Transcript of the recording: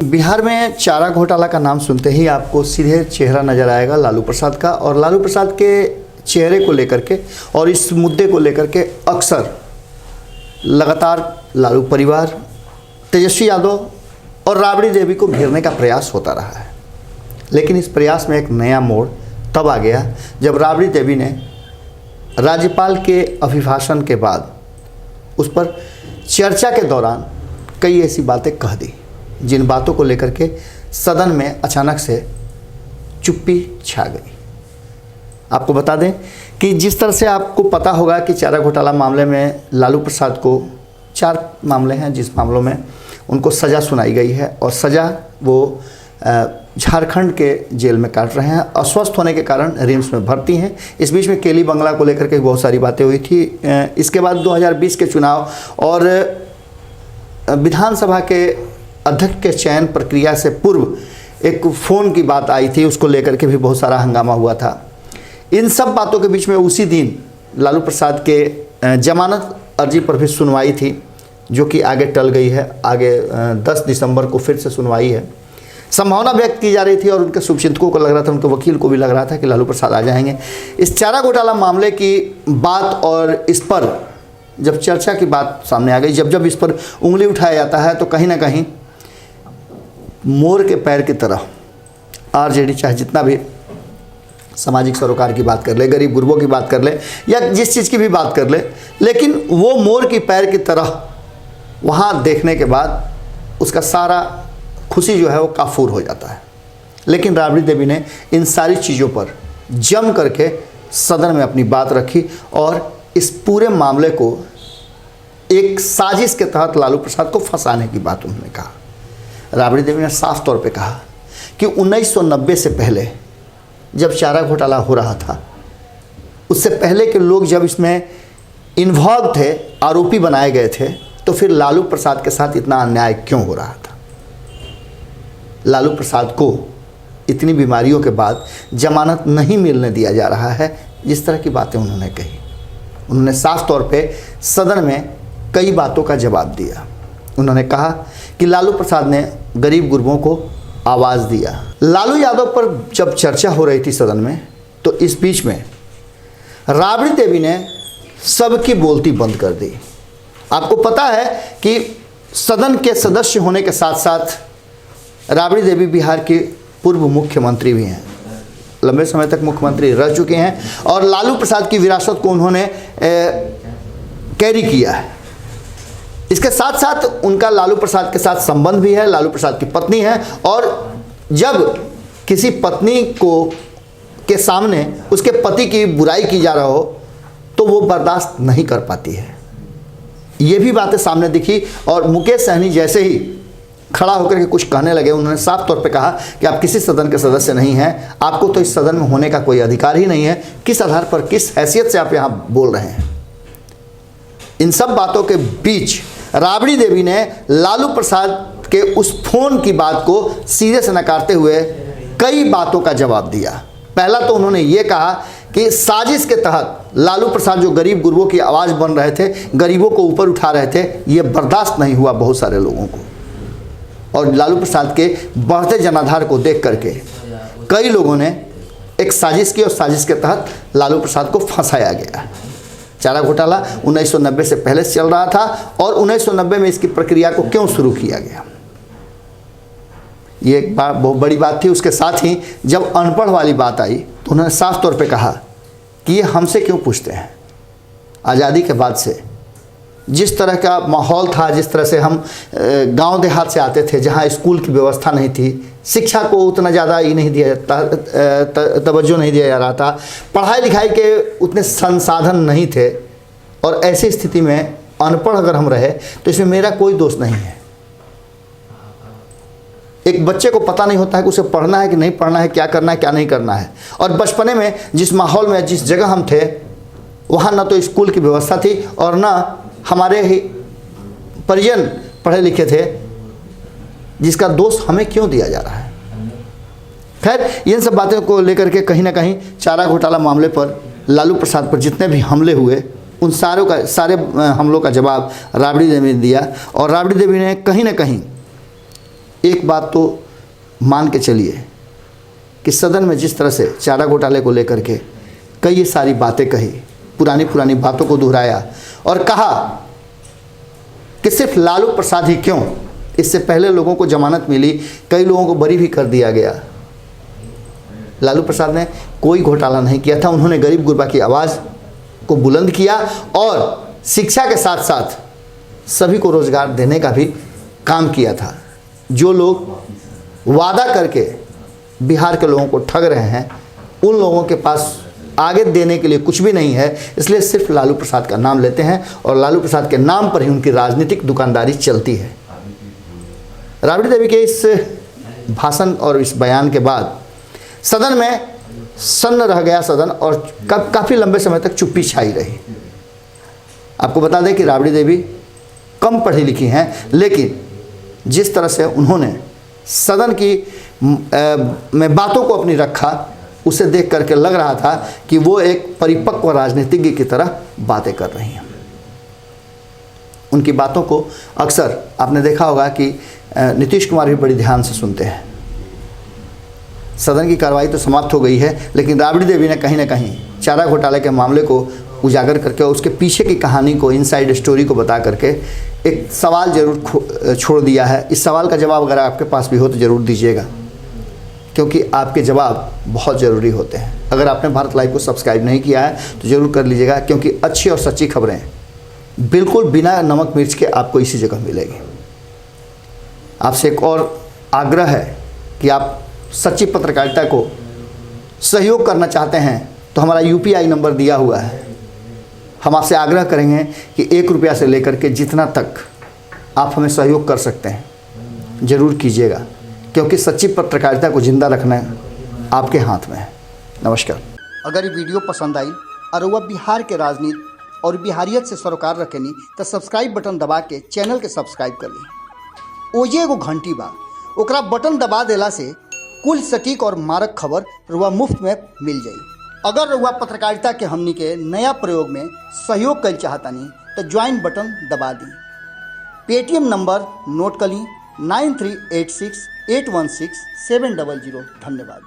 बिहार में चारा घोटाला का नाम सुनते ही आपको सीधे चेहरा नज़र आएगा लालू प्रसाद का, और लालू प्रसाद के चेहरे को लेकर के और इस मुद्दे को लेकर के अक्सर लगातार लालू परिवार, तेजस्वी यादव और राबड़ी देवी को घेरने का प्रयास होता रहा है। लेकिन इस प्रयास में एक नया मोड़ तब आ गया जब राबड़ी देवी ने राज्यपाल के अभिभाषण के बाद उस पर चर्चा के दौरान कई ऐसी बातें कह दी जिन बातों को लेकर के सदन में अचानक से चुप्पी छा गई। आपको बता दें कि जिस तरह से आपको पता होगा कि चारा घोटाला मामले में लालू प्रसाद को 4 मामले हैं जिस मामलों में उनको सज़ा सुनाई गई है, और सज़ा वो झारखंड के जेल में काट रहे हैं। अस्वस्थ होने के कारण रिम्स में भर्ती हैं। इस बीच में केली बंगला को लेकर के बहुत सारी बातें हुई थी। इसके बाद 2020 के चुनाव और विधानसभा के अध्यक्ष के चयन प्रक्रिया से पूर्व एक फ़ोन की बात आई थी, उसको लेकर के भी बहुत सारा हंगामा हुआ था। इन सब बातों के बीच में उसी दिन लालू प्रसाद के जमानत अर्जी पर भी सुनवाई थी, जो कि आगे टल गई है। आगे 10 दिसंबर को फिर से सुनवाई है। संभावना व्यक्त की जा रही थी और उनके शुभचिंतकों को लग रहा था, उनके वकील को भी लग रहा था कि लालू प्रसाद आ जाएंगे। इस चारा घोटाला मामले की बात और इस पर जब चर्चा की बात सामने आ गई, जब इस पर उंगली उठाया जाता है तो कहीं ना कहीं मोर के पैर की तरह आरजेडी चाहे जितना भी सामाजिक सरोकार की बात कर ले, गरीब गुरबों की बात कर ले, या जिस चीज़ की भी बात कर ले, लेकिन वो मोर की पैर की तरह वहाँ देखने के बाद उसका सारा खुशी जो है वो काफूर हो जाता है। लेकिन राबड़ी देवी ने इन सारी चीज़ों पर जम करके सदन में अपनी बात रखी और इस पूरे मामले को एक साजिश के तहत लालू प्रसाद को फंसाने की बात उन्होंने कहा। राबड़ी देवी ने साफ तौर पे कहा कि 1990 से पहले जब चारा घोटाला हो रहा था, उससे पहले के लोग जब इसमें इन्वॉल्व थे, आरोपी बनाए गए थे, तो फिर लालू प्रसाद के साथ इतना अन्याय क्यों हो रहा था। लालू प्रसाद को इतनी बीमारियों के बाद जमानत नहीं मिलने दिया जा रहा है, जिस तरह की बातें उन्होंने कही। उन्होंने साफ तौर पे सदन में कई बातों का जवाब दिया। उन्होंने कहा कि लालू प्रसाद ने गरीब गुरबों को आवाज़ दिया। लालू यादव पर जब चर्चा हो रही थी सदन में, तो इस बीच में राबड़ी देवी ने सबकी बोलती बंद कर दी। आपको पता है कि सदन के सदस्य होने के साथ साथ राबड़ी देवी बिहार की पूर्व मुख्यमंत्री भी हैं, लंबे समय तक मुख्यमंत्री रह चुके हैं, और लालू प्रसाद की विरासत को उन्होंने कैरी किया है। इसके साथ साथ उनका लालू प्रसाद के साथ संबंध भी है, लालू प्रसाद की पत्नी है, और जब किसी पत्नी को के सामने उसके पति की बुराई की जा रहा हो तो वो बर्दाश्त नहीं कर पाती है। ये भी बातें सामने दिखी, और मुकेश सहनी जैसे ही खड़ा होकर के कुछ कहने लगे, उन्होंने साफ तौर पे कहा कि आप किसी सदन के सदस्य नहीं हैं, आपको तो इस सदन में होने का कोई अधिकार ही नहीं है, किस आधार पर, किस हैसियत से आप यहाँ बोल रहे हैं। इन सब बातों के बीच राबड़ी देवी ने लालू प्रसाद के उस फोन की बात को सीधे से नकारते हुए कई बातों का जवाब दिया। पहला तो उन्होंने ये कहा कि साजिश के तहत लालू प्रसाद जो गरीब गुरबों की आवाज़ बन रहे थे, गरीबों को ऊपर उठा रहे थे, ये बर्दाश्त नहीं हुआ बहुत सारे लोगों को, और लालू प्रसाद के बढ़ते जनाधार को देख करके कई लोगों ने एक साजिश की, और साजिश के तहत लालू प्रसाद को फंसाया गया। चारा घोटाला 1990 से पहले से चल रहा था, और 1990 में इसकी प्रक्रिया को क्यों शुरू किया गया, ये एक बात बहुत बड़ी बात थी। उसके साथ ही जब अनपढ़ वाली बात आई तो उन्होंने साफ तौर पे कहा कि ये हमसे क्यों पूछते हैं। आज़ादी के बाद से जिस तरह का माहौल था, जिस तरह से हम गांव देहात से आते थे, जहां स्कूल की व्यवस्था नहीं थी, शिक्षा को उतना ज़्यादा ही नहीं दिया तवज्जो नहीं दिया जा रहा था, पढ़ाई लिखाई के उतने संसाधन नहीं थे, और ऐसी स्थिति में अनपढ़ अगर हम रहे तो इसमें मेरा कोई दोष नहीं है। एक बच्चे को पता नहीं होता है कि उसे पढ़ना है कि नहीं पढ़ना है, क्या करना है क्या नहीं करना है, और बचपने में जिस माहौल में, जिस जगह हम थे, वहाँ ना तो स्कूल की व्यवस्था थी और ना हमारे ही परिजन पढ़े लिखे थे, जिसका दोष हमें क्यों दिया जा रहा है। खैर, इन सब बातों को लेकर के कहीं ना कहीं चारा घोटाला मामले पर लालू प्रसाद पर जितने भी हमले हुए, उन सारे हमलों का जवाब राबड़ी देवी ने दिया, और राबड़ी देवी ने कहीं ना कहीं एक बात तो मान के चलिए कि सदन में जिस तरह से चारा घोटाले को लेकर के कई सारी बातें कही, पुरानी पुरानी बातों को दोहराया और कहा कि सिर्फ लालू प्रसाद ही क्यों, इससे पहले लोगों को जमानत मिली, कई लोगों को बरी भी कर दिया गया। लालू प्रसाद ने कोई घोटाला नहीं किया था। उन्होंने गरीब गुरबा की आवाज़ को बुलंद किया और शिक्षा के साथ साथ सभी को रोजगार देने का भी काम किया था। जो लोग वादा करके बिहार के लोगों को ठग रहे हैं, उन लोगों के पास आगे देने के लिए कुछ भी नहीं है, इसलिए सिर्फ लालू प्रसाद का नाम लेते हैं और लालू प्रसाद के नाम पर ही उनकी राजनीतिक दुकानदारी चलती है। राबड़ी देवी के इस भाषण और इस बयान के बाद सदन में सन्न रह गया सदन और काफ़ी लंबे समय तक चुप्पी छाई रही। आपको बता दें कि राबड़ी देवी कम पढ़ी लिखी हैं, लेकिन जिस तरह से उन्होंने सदन की में बातों को अपनी रखा, उसे देख करके लग रहा था कि वो एक परिपक्व राजनीतिज्ञ की तरह बातें कर रही हैं। उनकी बातों को अक्सर आपने देखा होगा कि नीतीश कुमार भी बड़ी ध्यान से सुनते हैं। सदन की कार्रवाई तो समाप्त हो गई है, लेकिन राबड़ी देवी ने कहीं ना कहीं चारा घोटाले के मामले को उजागर करके और उसके पीछे की कहानी को, इनसाइड स्टोरी को बता करके एक सवाल जरूर छोड़ दिया है। इस सवाल का जवाब अगर आपके पास भी हो तो ज़रूर दीजिएगा, क्योंकि आपके जवाब बहुत ज़रूरी होते हैं। अगर आपने भारत लाइव को सब्सक्राइब नहीं किया है तो ज़रूर कर लीजिएगा, क्योंकि अच्छी और सच्ची खबरें बिल्कुल बिना नमक मिर्च के आपको इसी जगह मिलेगी। आपसे एक और आग्रह है कि आप सच्ची पत्रकारिता को सहयोग करना चाहते हैं तो हमारा UPI नंबर दिया हुआ है। हम आपसे आग्रह करेंगे कि 1 रुपया से लेकर के जितना तक आप हमें सहयोग कर सकते हैं ज़रूर कीजिएगा, क्योंकि सच्ची पत्रकारिता को जिंदा रखना आपके हाथ में है। नमस्कार। अगर ये वीडियो पसंद आई और वह बिहार के राजनीति और बिहारियत से सरोकार रखेनी तो सब्सक्राइब बटन दबा के चैनल के सब्सक्राइब कर ली। ओजे एगो घंटी बा, ओकरा बटन दबा देला से कुल सटीक और मारक खबर रुआ मुफ्त में मिल जाई। अगर रुआ पत्रकारिता के हमनी के नया प्रयोग में सहयोग कर चाहतानी तो ज्वाइन बटन दबा दी। पेटीएम नंबर नोट कर ली 9386 816 700। धन्यवाद।